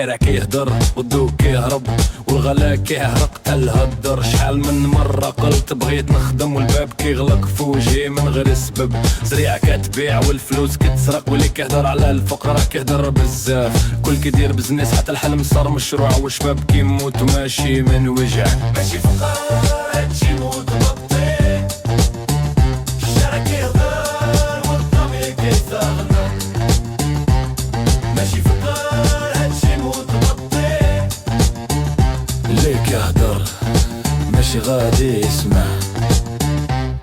الشارع كيهدر والضو كيهرب والغلا كيهرق تالهدر. شحال من مرة قلت بغيت نخدم والباب كيغلق فوجي من غير سبب. زريعة كتبيع والفلوس كتسرق واللي كيهدر على الفقرة كيهدر بزاف. كل كيدير بزنس حتى الحلم صار مشروع والشباب كيموت ماشي من وجع. ماشي فقر هادشي موت بطيء. الشارع كيهدر والضمير كيستغنى. ماشي فقر هادشي موت بطيء. اللي كيهدر ماشي غادي يسمع.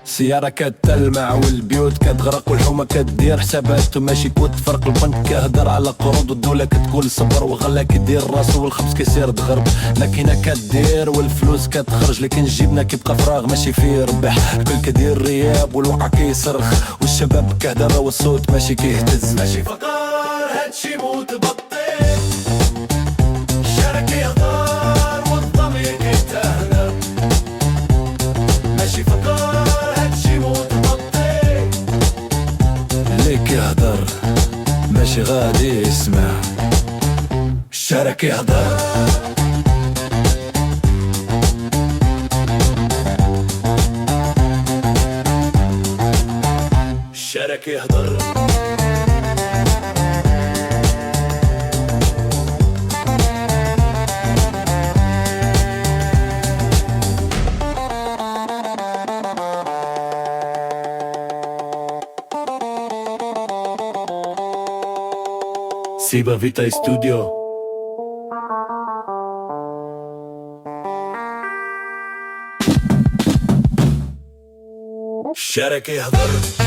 سيارة كتلمع والبيوت كتغرق والحومة كدير حسابات وماشي كود فرق. البنك كيهدر على قروض والدولة كتقول صبر وغلا كيدير راسو والخبز كيسير دغرب. الماكينة كدير والفلوس كتخرج لكن جيبنا كيبقى فراغ ماشي فيه ربح. الكل كدير رياب والوقع كيصرخ والشباب كهدر والصوت ماشي كيهتز. ماشي فقر هادشي موت بطيء. الشارع كيهدر والضمير كيتهنى. ماشي فقر كيهدر ماشي غادي يسمع. الشارع كيهدر الشارع كيهدر. Siba Vita Studio. الشارع كيهدر.